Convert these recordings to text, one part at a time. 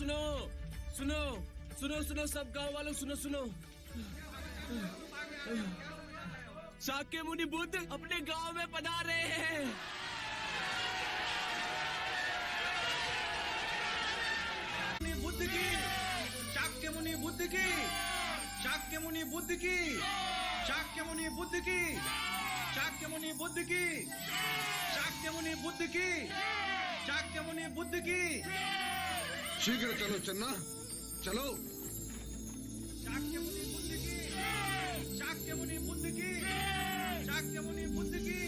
सुनो सुनो सुनो सुनो सब गांव वालों सुनो सुनो। शाक्य मुनि बुद्ध अपने गांव में पधार रहे हैं। बुद्ध की, शाक्य मुनि बुद्ध की, शाक्य मुनि बुद्ध की, शाक्य मुनि बुद्ध की, शाक्य मुनि बुद्ध की, शाक्य मुनि बुद्ध की, शाक्य मुनि बुद्ध की। शीघ्र चलो चन्ना, चलो। शाक्य मुनि बुद्ध की, शाक्य मुनि बुद्ध की, शाक्य मुनि बुद्ध की,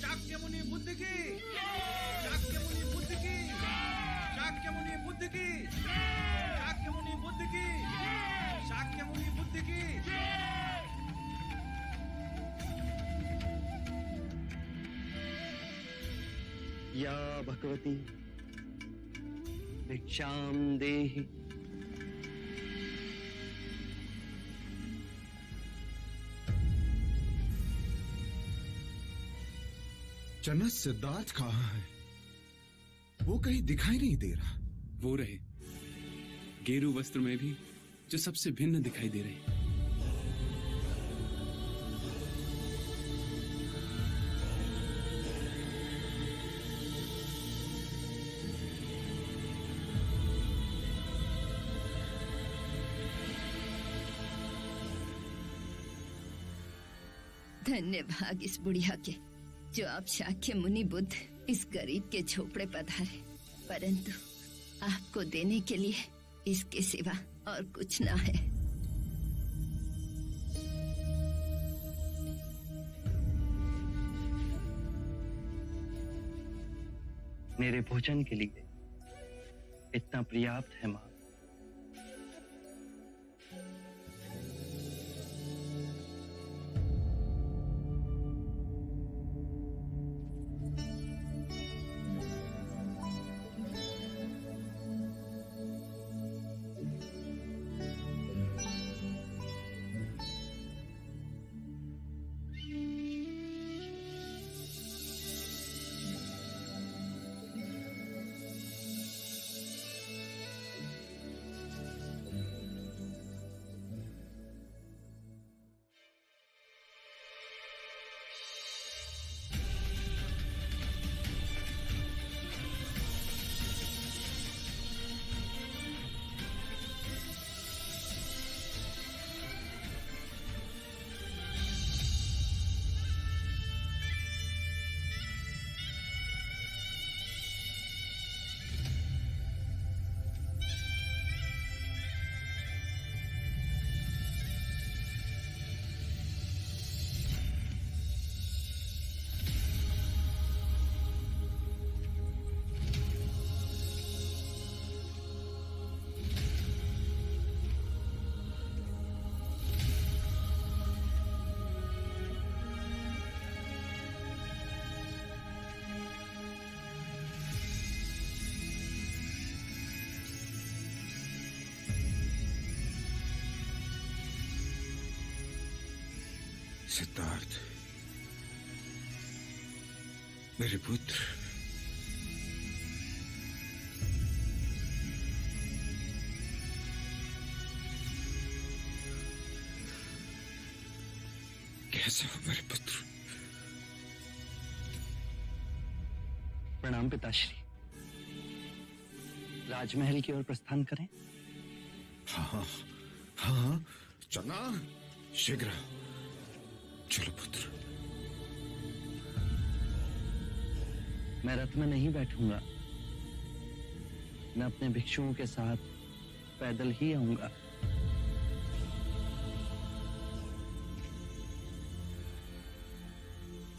शाक्य मुनि बुद्ध की, शाक्य मुनि बुद्ध की, शाक्य मुनि बुद्ध की, शाक्य मुनि बुद्ध की, शाक्य मुनि बुद्ध की। या भगवती भिक्षाम देहि। चन्ना, सिद्धार्थ कहाँ है? वो कहीं दिखाई नहीं दे रहा। वो रहे गेरू वस्त्र में भी, जो सबसे भिन्न दिखाई दे रहे। धन्य भाग इस बुढ़िया के, जो आप शाक्य मुनि बुद्ध इस गरीब के झोपड़े पधारे, परंतु आपको देने के लिए इसके सिवा और कुछ ना है। मेरे भोजन के लिए इतना पर्याप्त है मां। सिद्धार्थ, मेरे पुत्र, कैसे हो मेरे पुत्र? प्रणाम पिताश्री। राजमहल की ओर प्रस्थान करें? हाँ हाँ, चन्ना, शीघ्र चलो पुत्र। मैं रथ में नहीं बैठूंगा, मैं अपने भिक्षुओं के साथ पैदल ही आऊंगा।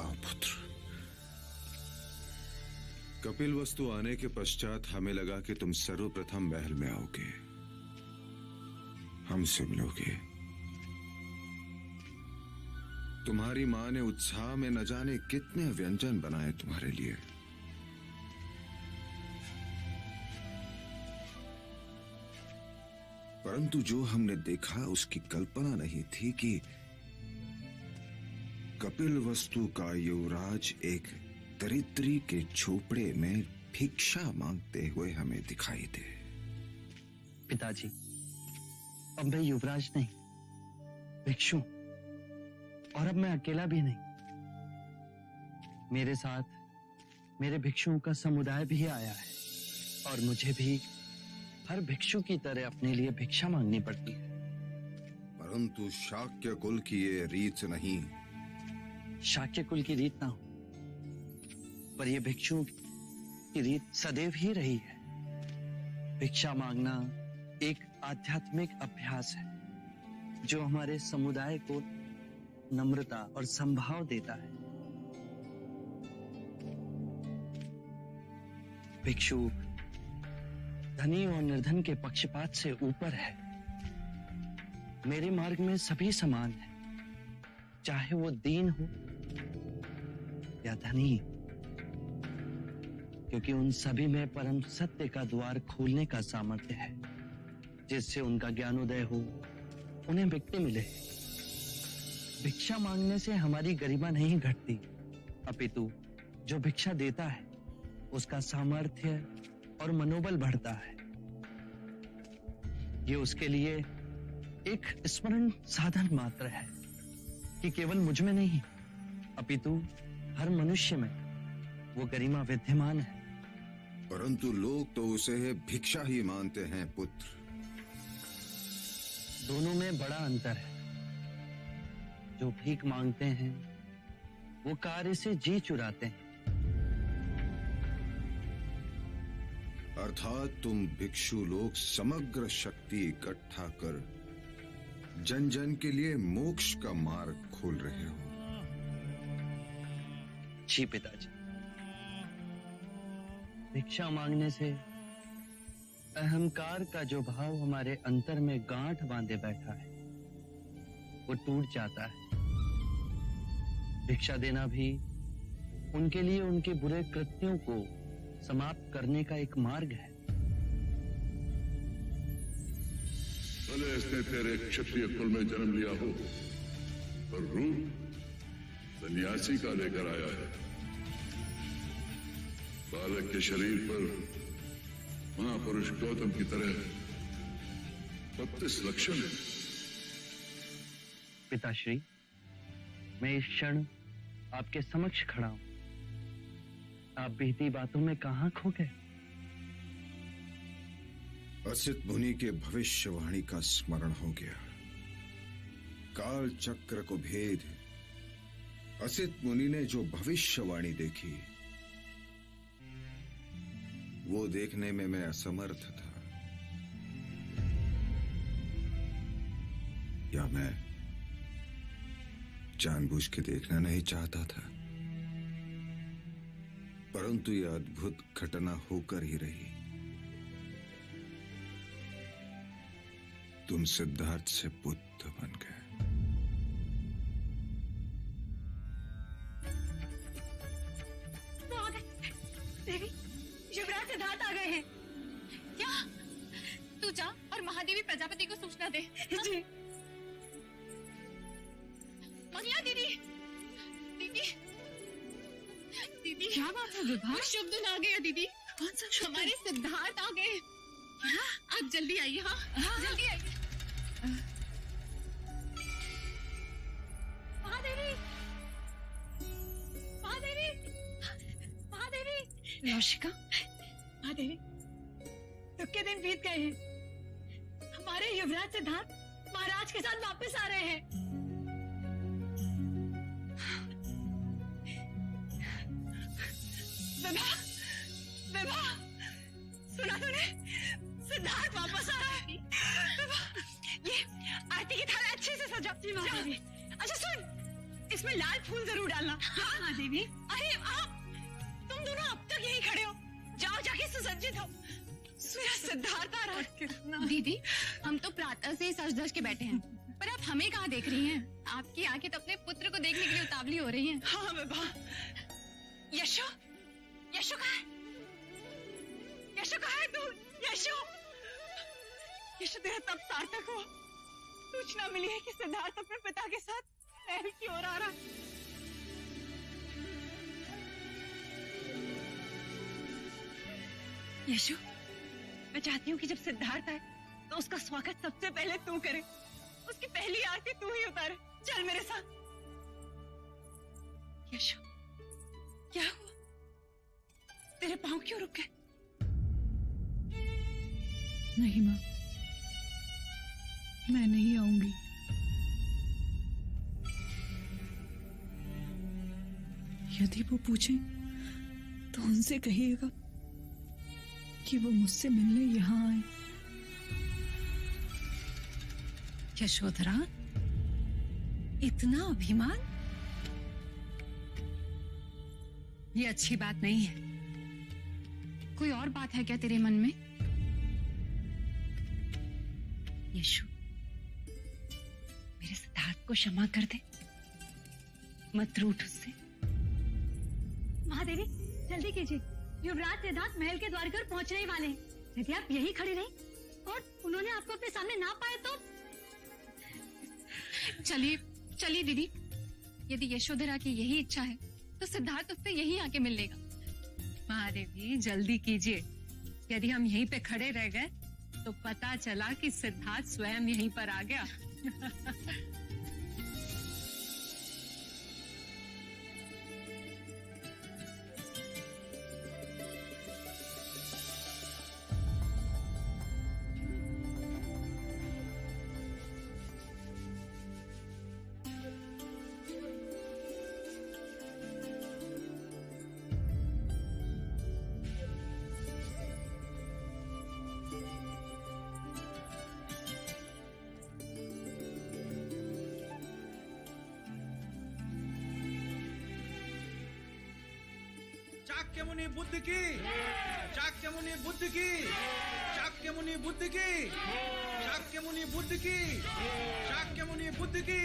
आओ पुत्र। कपिलवस्तु आने के पश्चात हमें लगा कि तुम सर्वप्रथम महल में आओगे, हमसे मिलोगे। तुम्हारी मां ने उत्साह में न जाने कितने व्यंजन बनाए तुम्हारे लिए। परंतु जो हमने देखा उसकी कल्पना नहीं थी कि कपिलवस्तु का युवराज एक दरिद्री के झोपड़े में भिक्षा मांगते हुए हमें दिखाई दे। पिताजी, अब मैं युवराज नहीं, भिक्षु, और अब मैं अकेला भी नहीं। मेरे साथ मेरे भिक्षुओं का समुदाय भी आया है और मुझे भी हर भिक्षु की तरह अपने लिए भिक्षा मांगनी पड़ती है। परंतु शाक्य कुल की ये रीत नहीं। शाक्य कुल की रीत ना हो, पर यह भिक्षुओं की रीत सदैव ही रही है। भिक्षा मांगना एक आध्यात्मिक अभ्यास है जो हमारे समुदाय को नम्रता और संभाव देता है। भिक्षु धनी और निर्धन के पक्षपात से ऊपर है। मेरे मार्ग में सभी समान है, चाहे वो दीन हो या धनी, क्योंकि उन सभी में परम सत्य का द्वार खोलने का सामर्थ्य है, जिससे उनका ज्ञानोदय हो, उन्हें मुक्ति मिले। भिक्षा मांगने से हमारी गरिमा नहीं घटती, अपितु जो भिक्षा देता है उसका सामर्थ्य और मनोबल बढ़ता है। ये उसके लिए एक स्मरण साधन मात्र है कि केवल मुझ में नहीं, अपितु हर मनुष्य में वो गरिमा विद्यमान है। परंतु लोग तो उसे भिक्षा ही मानते हैं पुत्र। दोनों में बड़ा अंतर है। जो भीख मांगते हैं वो कार्य से जी चुराते हैं। अर्थात तुम भिक्षु लोग समग्र शक्ति इकट्ठा कर जन जन के लिए मोक्ष का मार्ग खोल रहे हो। जी पिताजी, भिक्षा मांगने से अहंकार का जो भाव हमारे अंतर में गांठ बांधे बैठा है वो टूट जाता है। भिक्षा देना भी उनके लिए उनके बुरे कृत्यों को समाप्त करने का एक मार्ग है। भले इसने तेरे क्षत्रिय कुल में जन्म लिया हो, पर रूप सन्यासी का लेकर आया है। बालक के शरीर पर महापुरुष गौतम की तरह 32 लक्षण है। पिताश्री, मैं इस क्षण आपके समक्ष खड़ा हूं। आप बीती बातों में कहां खो गए? असित मुनि के भविष्यवाणी का स्मरण हो गया। काल चक्र को भेद असित मुनि ने जो भविष्यवाणी देखी वो देखने में मैं असमर्थ था, या मैं जानबूझ के देखना नहीं चाहता था। परंतु यह अद्भुत घटना होकर ही रही। तुम सिद्धार्थ से पुत्र बन गए। देवी, युवराज सिद्धार्थ आ गए हैं। क्या? तू जा और महादेवी प्रजापति को सूचना दे। जी। मंगला दीदी, दीदी, दीदी, क्या बात है विभा? शुभ दिन आ गया दीदी। कौन सा शुभ? हमारे सिद्धार्थ आ गए। आप जल्दी आइए। हाँ, जल्दी आइए। महादेवी, महादेवी, महादेवी, लौशिका, महादेवी, दुख के दिन बीत गए हैं। हमारे युवराज सिद्धार्थ महाराज के साथ वापस आ रहे हैं। विभा, विभा, सुना तूने? सिद्धार्थ वापस आ रहा है। विभा, ये आरती की थाला अच्छे से सजा। अच्छा सुन, इसमें लाल फूल जरूर डालना। हाँ देवी। अरे आप, तुम दोनों अब तक यहीं खड़े हो, जाओ जाके सुसज्जित हो। मेरा सिद्धार्थ आ रहा है। दीदी, हम तो प्रातः से सज धज के बैठे हैं, पर आप हमें कहाँ देख रही हैं? आपकी आंखें तो अपने पुत्र को देखने के लिए उतावली हो रही हैं। हाँ विभा। यशो, यशो कहाँ है? यशो कहाँ है तू? यशो, यशो तेरा तब सार्थक हुआ। सूचना मिली है कि सिद्धार्थ अपने पिता के साथ महल की ओर आ रहा है। यशो, मैं चाहती हूँ कि जब सिद्धार्थ आए तो उसका स्वागत सबसे पहले तू करे, उसकी पहली आरती तू ही उतारे। चल मेरे साथ। यशु, क्या हुआ? तेरे पांव क्यों रुक गए? नहीं माँ, मैं नहीं आऊंगी। यदि वो पूछें तो उनसे कहिएगा कि वो मुझसे मिलने यहाँ आए। यशोधरा, इतना अभिमान? ये अच्छी बात नहीं है। कोई और बात है क्या तेरे मन में? यशु, मेरे सिद्धार्थ को क्षमा कर दे, मत रूठ उससे। महादेवी, जल्दी कीजिए, युवराज सिद्धार्थ महल के द्वार पर पहुंचने ही वाले हैं। यदि आप यही खड़ी रही और उन्होंने आपको अपने सामने ना पाए तो? चलिए चलिए दीदी, यदि यशोधरा की यही इच्छा है तो सिद्धार्थ उससे यही आके मिल लेगा। महादेवी, जल्दी कीजिए। यदि हम यहीं पे खड़े रह गए तो पता चला कि सिद्धार्थ स्वयं यहीं पर आ गया। चाक्य मुनि बुद्ध की, चाक्य मुनि बुद्ध की, चाक्य मुनि बुद्ध की, चाक्य मुनि बुद्ध की, चाक्य मुनि बुद्ध की,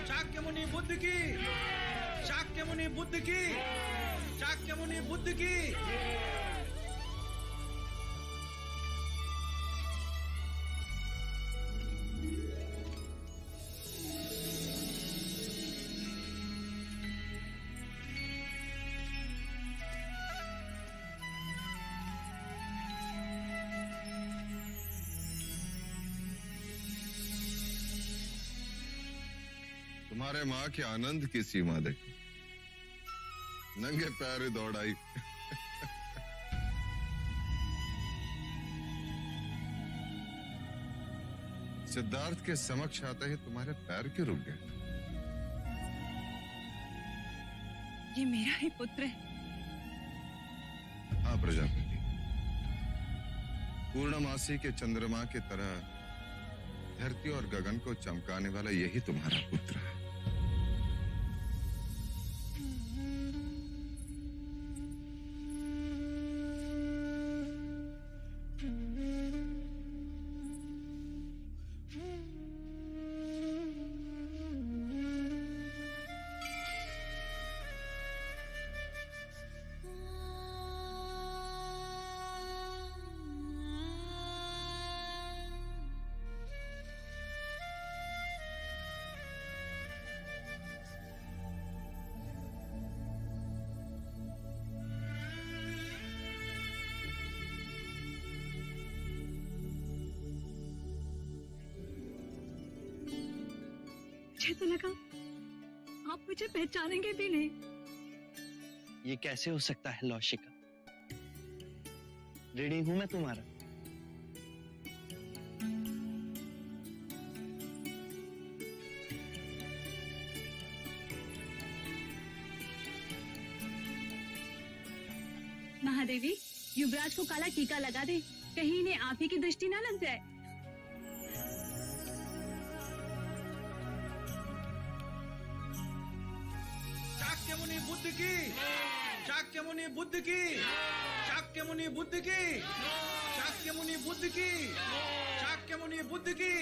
चाक्य मुनि बुद्ध की, चाक्य मुनि बुद्ध की, चाक्य मुनि बुद्ध की। तुम्हारे माँ के आनंद की सीमा देखो, नंगे पैर दौड़ आई। सिद्धार्थ के समक्ष आते ही तुम्हारे पैर क्यों रुक गए? ये मेरा ही पुत्र है। हाँ प्रजापति, पूर्णमासी के चंद्रमा की तरह धरती और गगन को चमकाने वाला यही तुम्हारा पुत्र है। मुझे तो लगा आप मुझे पहचानेंगे भी नहीं। ये कैसे हो सकता है लौशिका? रेडी हूं मैं तुम्हारा। महादेवी, युवराज को काला टीका लगा दे, कहीं इन्हें आप ही की दृष्टि ना लग जाए। चाक्य मुनि बुद्ध की, चाक्य मुनि बुद्ध की, चाक्य मुनि बुद्ध की, चाक्य मुनि बुद्ध की, चाक्य मुनि बुद्ध की।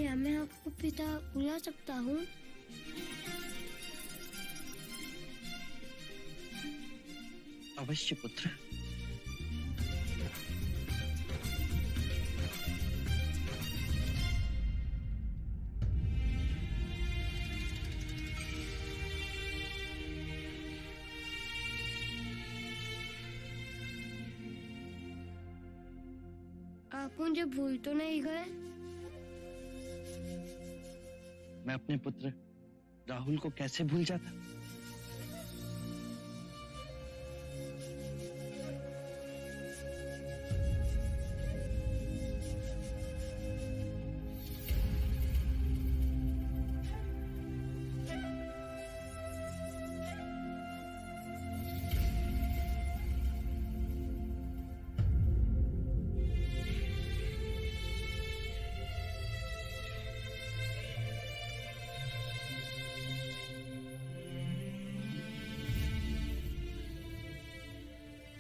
क्या मैं आपको पिता बुला सकता हूँ? अवश्य पुत्र। आप मुझे भूल तो नहीं गए? मैं अपने पुत्र राहुल को कैसे भूल जाता?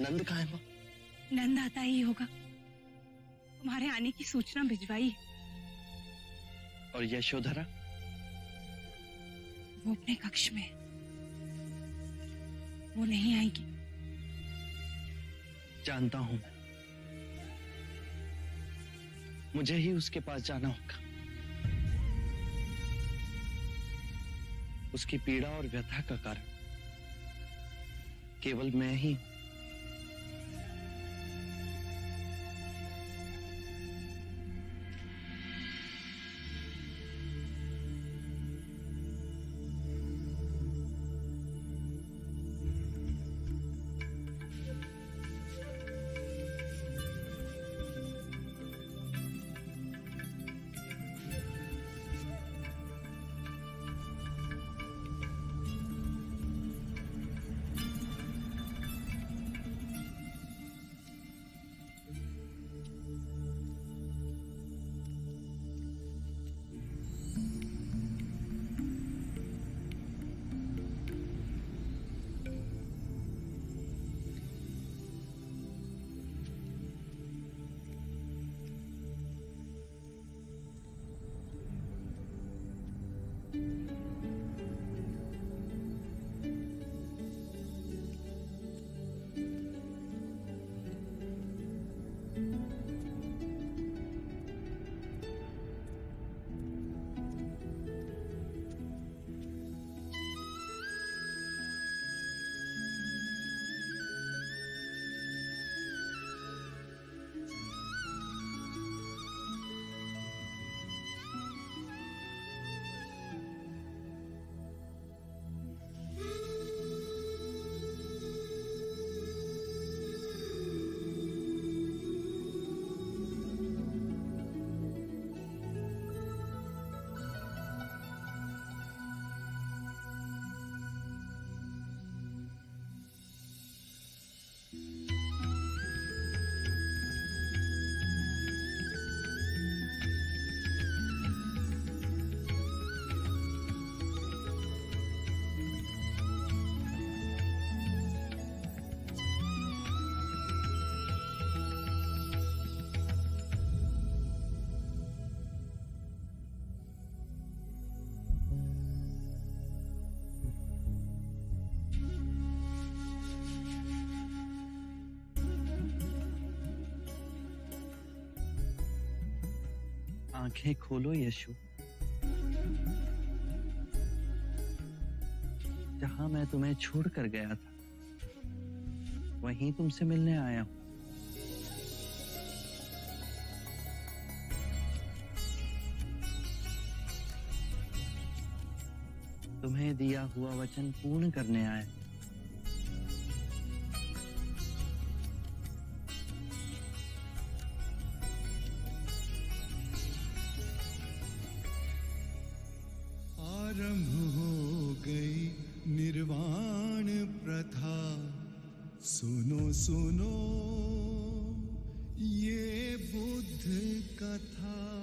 नंद कहाँ है माँ? नंद आता ही होगा, तुम्हारे आने की सूचना भिजवाई है। और यशोधरा? वो अपने कक्ष में, वो नहीं आएगी। जानता हूं मैं, मुझे ही उसके पास जाना होगा। उसकी पीड़ा और व्यथा का कारण केवल मैं ही। आंखें खोलो यशु। जहां मैं तुम्हें छोड़कर गया था, वहीं तुमसे मिलने आया हूं। तुम्हें दिया हुआ वचन पूर्ण करने आया। आरंभ हो गई निर्वाण प्रथा, सुनो सुनो ये बुद्ध कथा।